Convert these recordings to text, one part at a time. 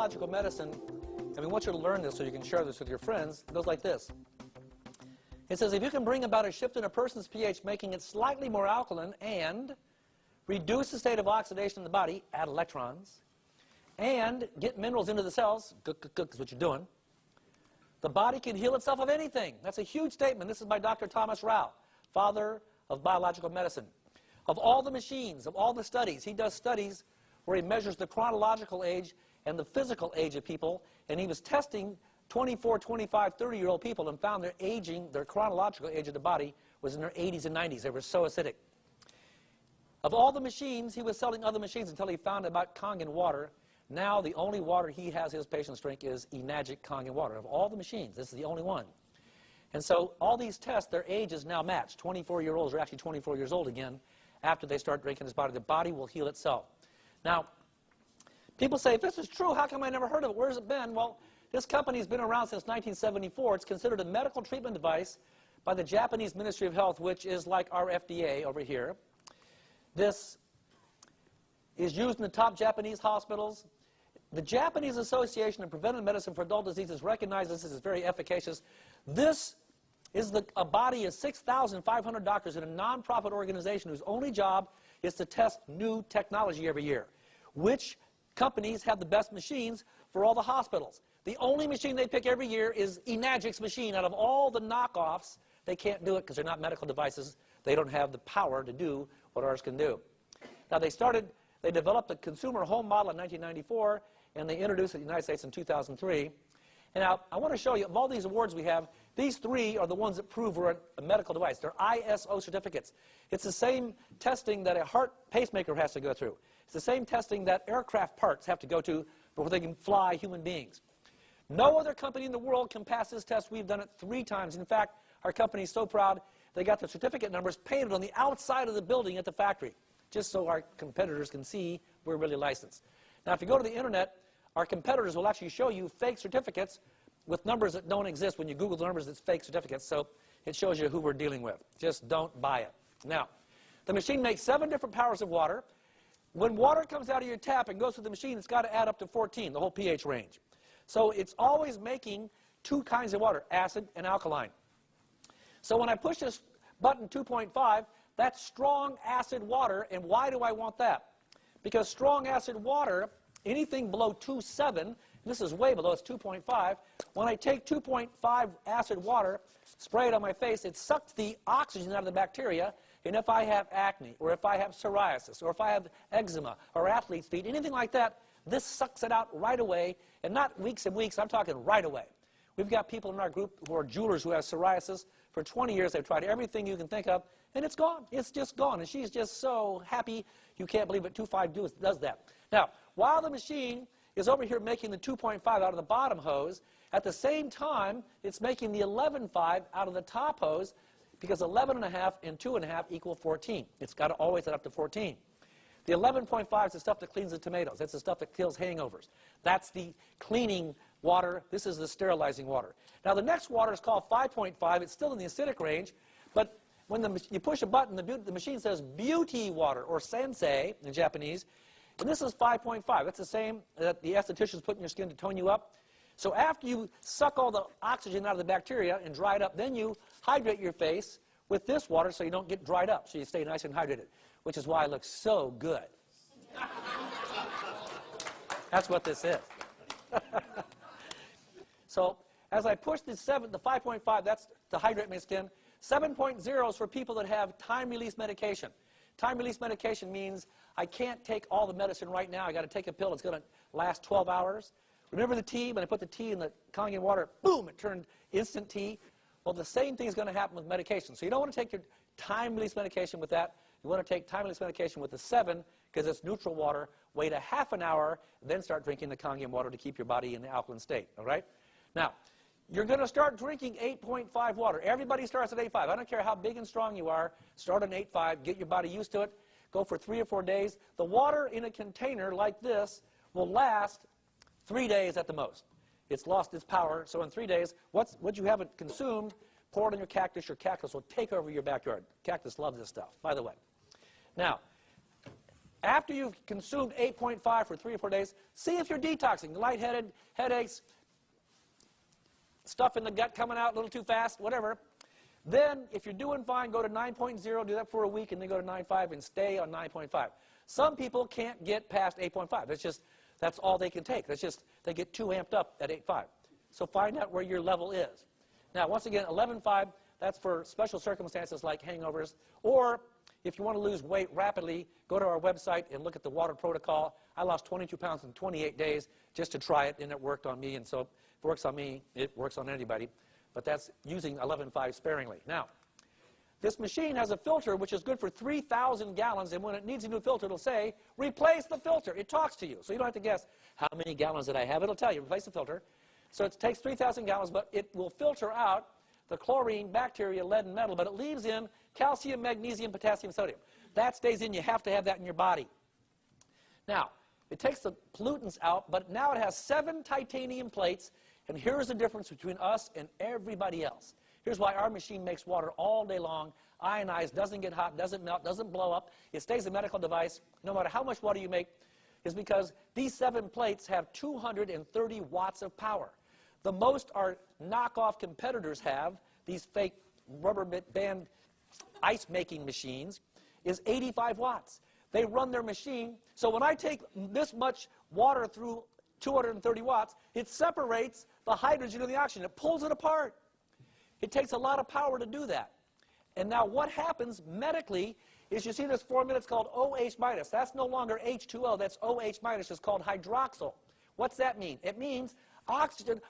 biological medicine, and we want you to learn this so you can share this with your friends, it goes like this. It says, if you can bring about a shift in a person's pH, making it slightly more alkaline, and reduce the state of oxidation in the body, add electrons, and get minerals into the cells, is what you're doing, the body can heal itself of anything. That's a huge statement. This is by Dr. Thomas Rau, father of biological medicine. Of all the machines, of all the studies, he does studies where he measures the chronological age and the physical age of people, and he was testing 24, 25, 30-year-old people and found their aging, their chronological age of the body was in their 80s and 90s. They were so acidic. Of all the machines, he was selling other machines until he found about Kangen Water. Now the only water he has his patients drink is Enagic Kangen Water. Of all the machines, this is the only one. And so all these tests, their age is now matched. 24-year-olds are actually 24 years old again after they start drinking this body. The body will heal itself. Now, people say, if this is true, how come I never heard of it? Where's it been? Well, this company's been around since 1974. It's considered a medical treatment device by the Japanese Ministry of Health, which is like our FDA over here. This is used in the top Japanese hospitals. The Japanese Association of Preventive Medicine for Adult Diseases recognizes this as very efficacious. This is a body of 6,500 doctors in a nonprofit organization whose only job is to test new technology every year. Which companies have the best machines for all the hospitals? The only machine they pick every year is Enagic's machine. Out of all the knockoffs, they can't do it because they're not medical devices. They don't have the power to do what ours can do. Now they developed a consumer home model in 1994, and they introduced it in the United States in 2003. And now I want to show you, of all these awards we have, these three are the ones that prove we're a medical device. They're ISO certificates. It's the same testing that a heart pacemaker has to go through. It's the same testing that aircraft parts have to go to before they can fly human beings. No other company in the world can pass this test. We've done it 3 times. In fact, our company is so proud, they got the certificate numbers painted on the outside of the building at the factory, just so our competitors can see we're really licensed. Now, if you go to the internet, our competitors will actually show you fake certificates with numbers that don't exist. When you Google the numbers, it's fake certificates, so it shows you who we're dealing with. Just don't buy it. Now, the machine makes 7 different powers of water. When water comes out of your tap and goes through the machine, it's got to add up to 14, the whole pH range. So it's always making 2 kinds of water, acid and alkaline. So when I push this button 2.5, that's strong acid water. And why do I want that? Because strong acid water, anything below 2.7, this is way below, it's 2.5. When I take 2.5 acid water, spray it on my face, it sucks the oxygen out of the bacteria. And if I have acne, or if I have psoriasis, or if I have eczema, or athlete's feet, anything like that, this sucks it out right away. And not weeks and weeks, I'm talking right away. We've got people in our group who are jewelers who have psoriasis. For 20 years, they've tried everything you can think of, and it's gone. It's just gone. And she's just so happy. You can't believe it. 2.5 does that. Now, while the machine is over here making the 2.5 out of the bottom hose, at the same time, it's making the 11.5 out of the top hose, because 11.5 and 2.5 equal 14. It's got to always add up to 14. The 11.5 is the stuff that cleans the tomatoes. That's the stuff that kills hangovers. That's the cleaning water. This is the sterilizing water. Now, the next water is called 5.5. It's still in the acidic range, but when you push a button, the machine says beauty water, or sensei in Japanese, and this is 5.5. That's the same that the estheticians put in your skin to tone you up. So after you suck all the oxygen out of the bacteria and dry it up, then you hydrate your face with this water so you don't get dried up, so you stay nice and hydrated, which is why I look so good. That's what this is. So as I push the 5.5, that's to hydrate my skin. 7.0 is for people that have time-release medication. Time-release medication means I can't take all the medicine right now. I got to take a pill. It's going to last 12 hours. Remember the tea? When I put the tea in the Kangen water, boom, it turned instant tea. Well, the same thing is going to happen with medication. So you don't want to take your time-release medication with that. You want to take time-release medication with the 7, because it's neutral water. Wait a half an hour, then start drinking the Kangen water to keep your body in the alkaline state. All right? Now, you're going to start drinking 8.5 water. Everybody starts at 8.5. I don't care how big and strong you are. Start on 8.5. Get your body used to it. Go for 3 or 4 days. The water in a container like this will last 3 days at the most. It's lost its power. So in 3 days, what you haven't consumed, pour it on your cactus. Your cactus will take over your backyard. Cactus loves this stuff, by the way. Now, After you've consumed 8.5 for 3 or 4 days, see if you're detoxing. Lightheaded, headaches, stuff in the gut coming out a little too fast, whatever. Then, if you're doing fine, go to 9.0, do that for a week, and then go to 9.5 and stay on 9.5. Some people can't get past 8.5. That's all they can take. They get too amped up at 8.5. So find out where your level is. Now, once again, 11.5, that's for special circumstances like hangovers. Or if you want to lose weight rapidly, go to our website and look at the water protocol. I lost 22 pounds in 28 days just to try it, and it worked on me. And so if it works on me, it works on anybody. But that's using 11.5 sparingly. Now, this machine has a filter which is good for 3,000 gallons, and when it needs a new filter, it'll say, replace the filter. It talks to you, so you don't have to guess, how many gallons did I have? It'll tell you, replace the filter. So it takes 3,000 gallons, but it will filter out the chlorine, bacteria, lead, and metal, but it leaves in calcium, magnesium, potassium, sodium. That stays in. You have to have that in your body. Now, it takes the pollutants out, but now it has 7 titanium plates. And here's the difference between us and everybody else. Here's why our machine makes water all day long, ionized, doesn't get hot, doesn't melt, doesn't blow up. It stays a medical device no matter how much water you make, is because these 7 plates have 230 watts of power. The most our knockoff competitors have, these fake rubber band ice-making machines, is 85 watts. They run their machine. So when I take this much water through 230 watts, it separates the hydrogen and the oxygen. It pulls it apart. It takes a lot of power to do that. And now what happens medically is you see this formula, it's called OH minus. That's no longer H2O, that's OH minus. It's called hydroxyl. What's that mean? It means oxygen,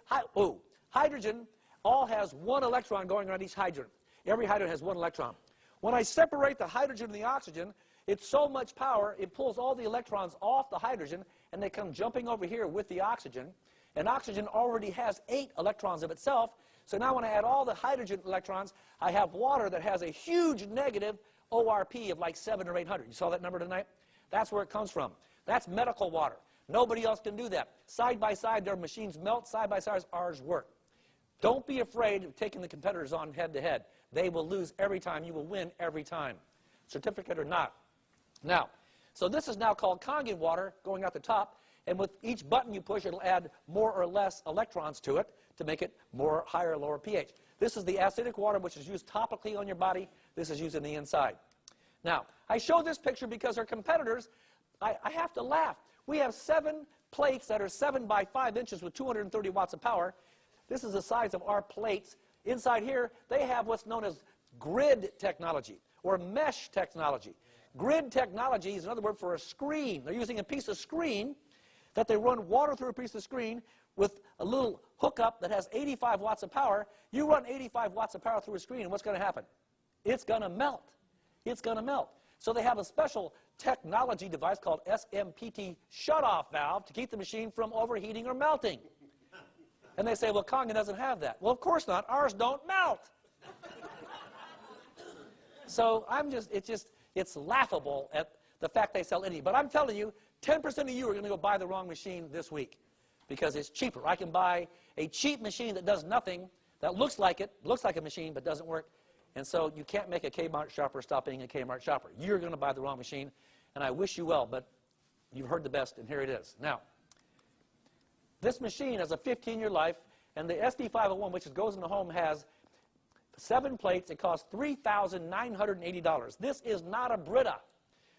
hydrogen all has 1 electron going around each hydrogen. Every hydrogen has 1 electron. When I separate the hydrogen and the oxygen, it's so much power, it pulls all the electrons off the hydrogen, and they come jumping over here with the oxygen. And oxygen already has 8 electrons of itself. So now when I add all the hydrogen electrons, I have water that has a huge negative ORP of like 700 or 800. You saw that number tonight? That's where it comes from. That's medical water. Nobody else can do that. Side by side, their machines melt. Side by side, ours work. Don't be afraid of taking the competitors on head to head. They will lose every time. You will win every time, certificate or not. Now, so this is now called Kangen water going out the top. And with each button you push, it'll add more or less electrons to it to make it more higher or lower pH. This is the acidic water, which is used topically on your body. This is used in the inside. Now, I show this picture because our competitors, I have to laugh. We have 7 plates that are 7 by 5 inches with 230 watts of power. This is the size of our plates. Inside here, they have what's known as grid technology or mesh technology. Grid technology is another word for a screen. They're using a piece of screen that they run water through a piece of screen with a little hookup that has 85 watts of power. You run 85 watts of power through a screen, and what's going to happen? It's going to melt. It's going to melt. So they have a special technology device called SMPT shutoff valve to keep the machine from overheating or melting. And they say, well, Kangen doesn't have that. Well, of course not. Ours don't melt. So it's laughable at the fact they sell anything. But I'm telling you, 10% of you are going to go buy the wrong machine this week because it's cheaper. I can buy a cheap machine that does nothing, that looks like a machine, but doesn't work. And so you can't make a Kmart shopper stop being a Kmart shopper. You're going to buy the wrong machine, and I wish you well, but you've heard the best, and here it is. Now, this machine has a 15-year life, and the SD501, which goes in the home, has 7 plates. It costs $3,980. This is not a Brita.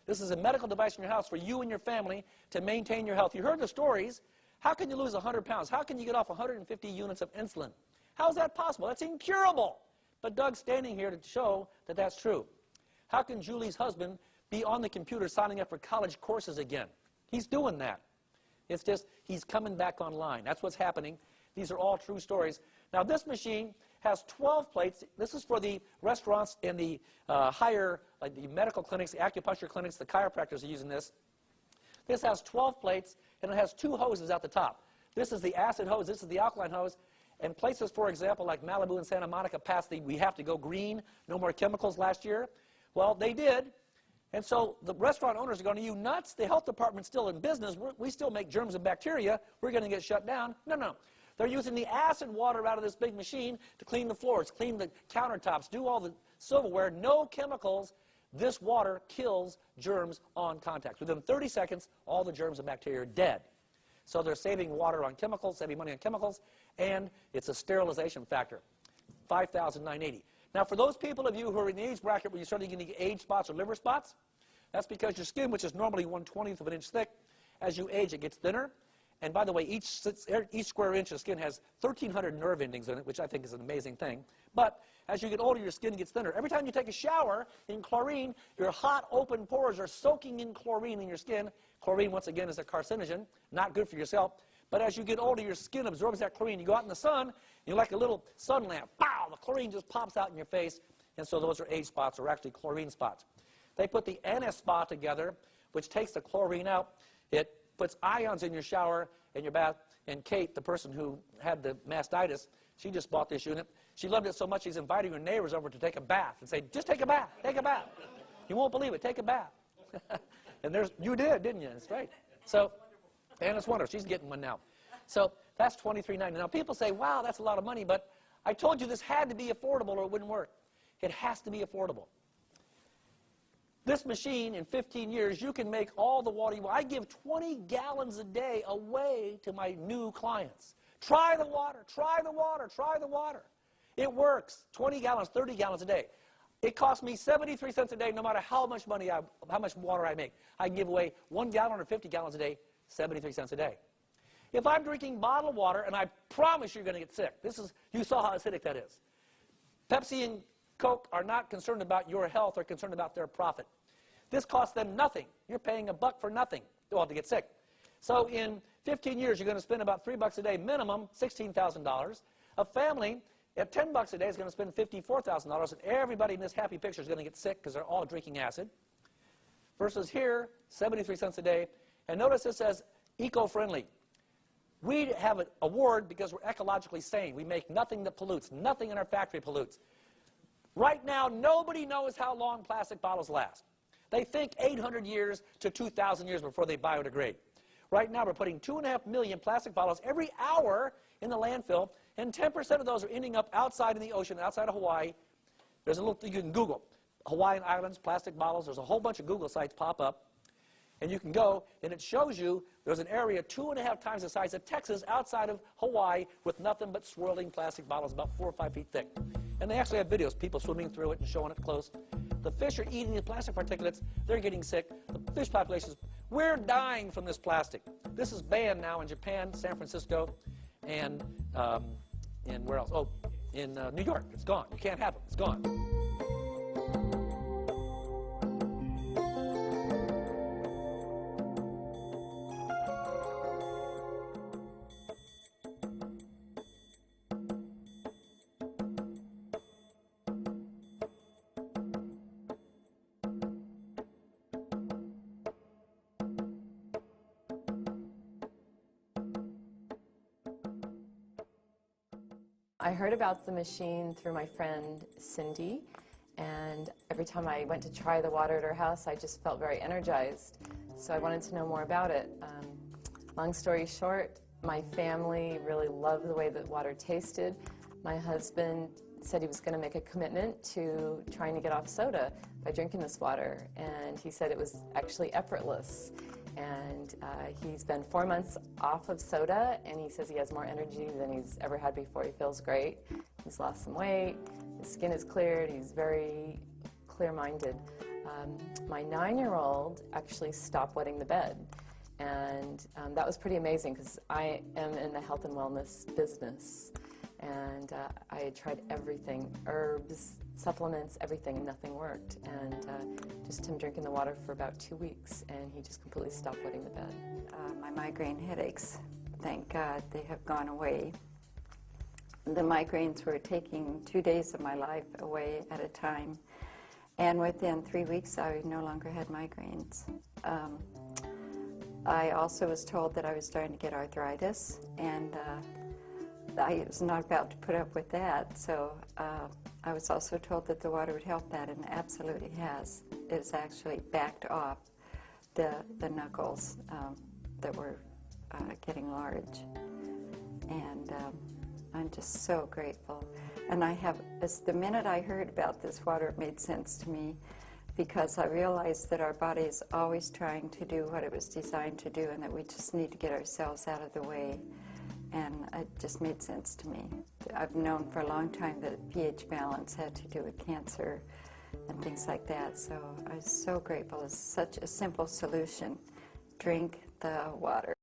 This is a medical device in your house for you and your family to maintain your health. You heard the stories. How can you lose 100 pounds? How can you get off 150 units of insulin? How is that possible? That's incurable. But Doug's standing here to show that that's true. How can Julie's husband be on the computer signing up for college courses again? He's doing that. It's just he's coming back online. That's what's happening. These are all true stories. Now, this machine has 12 plates. This is for the restaurants and the higher, like the medical clinics, the acupuncture clinics, the chiropractors are using this. This has 12 plates, and it has 2 hoses at the top. This is the acid hose. This is the alkaline hose. And places, for example, like Malibu and Santa Monica passed the we have to go green, no more chemicals last year. Well, they did. And so the restaurant owners are going, are you nuts? The health department's still in business. We still make germs and bacteria. We're going to get shut down. No, no. They're using the acid water out of this big machine to clean the floors, clean the countertops, do all the silverware. No chemicals. This water kills germs on contact. Within 30 seconds, all the germs and bacteria are dead. So they're saving water on chemicals, saving money on chemicals, and it's a sterilization factor, 5,980. Now, for those people of you who are in the age bracket where you're starting getting age spots or liver spots, that's because your skin, which is normally 1/20th of an inch thick, as you age, it gets thinner. And by the way, each square inch of skin has 1,300 nerve endings in it, which I think is an amazing thing. But as you get older, your skin gets thinner. Every time you take a shower in chlorine, your hot, open pores are soaking in chlorine in your skin. Chlorine, once again, is a carcinogen, not good for yourself. But as you get older, your skin absorbs that chlorine. You go out in the sun, you're like a little sun lamp. Pow! The chlorine just pops out in your face. And so those are age spots, or actually chlorine spots. They put the NS spa together, which takes the chlorine out. It puts ions in your shower and your bath. And Kate, the person who had the mastitis, she just bought this unit. She loved it so much she's inviting her neighbors over to take a bath and say, just take a bath, take a bath. You won't believe it, take a bath. And you did, didn't you? That's right. So, and it's wonderful. She's getting one now. So that's $23.90. Now people say, wow, that's a lot of money, but I told you this had to be affordable or it wouldn't work. It has to be affordable. This machine, in 15 years, you can make all the water you want. I give 20 gallons a day away to my new clients. Try the water, try the water, try the water. It works. 20 gallons, 30 gallons a day. It costs me 73 cents a day no matter how much water I make. I can give away 1 gallon or 50 gallons a day, 73 cents a day. If I'm drinking bottled water, and I promise you're going to get sick. You saw how acidic that is. Pepsi and Coke are not concerned about your health, they're concerned about their profit. This costs them nothing. You're paying $1 for nothing to get sick. So in 15 years, you're going to spend about $3 a day minimum, $16,000. A family at $10 a day is going to spend $54,000, and everybody in this happy picture is going to get sick because they're all drinking acid. Versus here, 73 cents a day. And notice this says eco-friendly. We have an award because we're ecologically sane. We make nothing that pollutes. Nothing in our factory pollutes. Right now, nobody knows how long plastic bottles last. They think 800 years to 2,000 years before they biodegrade. Right now, we're putting 2.5 million plastic bottles every hour in the landfill, and 10% of those are ending up outside in the ocean, outside of Hawaii. There's a little thing you can Google. Hawaiian Islands, plastic bottles. There's a whole bunch of Google sites pop up. And you can go, and it shows you there's an area 2.5 times the size of Texas outside of Hawaii with nothing but swirling plastic bottles about 4 or 5 feet thick. And they actually have videos, people swimming through it and showing it close. The fish are eating the plastic particulates. They're getting sick. The fish populations, we're dying from this plastic. This is banned now in Japan, San Francisco, and where else? Oh, in New York. It's gone. You can't have it. It's gone. I heard about the machine through my friend Cindy, and every time I went to try the water at her house, I just felt very energized. So I wanted to know more about it. Long story short, my family really loved the way the water tasted. My husband said he was going to make a commitment to trying to get off soda by drinking this water, and he said it was actually effortless. And he's been 4 months off of soda, and he says he has more energy than he's ever had before. He feels great. He's lost some weight. His skin is cleared. He's very clear-minded. My 9-year-old actually stopped wetting the bed, and that was pretty amazing because I am in the health and wellness business, and I had tried everything, herbs, supplements, everything, and nothing worked. And just him drinking the water for about 2 weeks, and he just completely stopped wetting the bed. My migraine headaches, thank God, they have gone away. The migraines were taking 2 days of my life away at a time, and within 3 weeks I no longer had migraines. I also was told that I was starting to get arthritis, and I was not about to put up with that, so I was also told that the water would help that, and it absolutely has. It has actually backed off the knuckles that were getting large, and I'm just so grateful. And the minute I heard about this water, it made sense to me. because I realized that our body is always trying to do what it was designed to do, and that we just need to get ourselves out of the way. And it just made sense to me. I've known for a long time that pH balance had to do with cancer and things like that, so I'm so grateful. It's such a simple solution. Drink the water.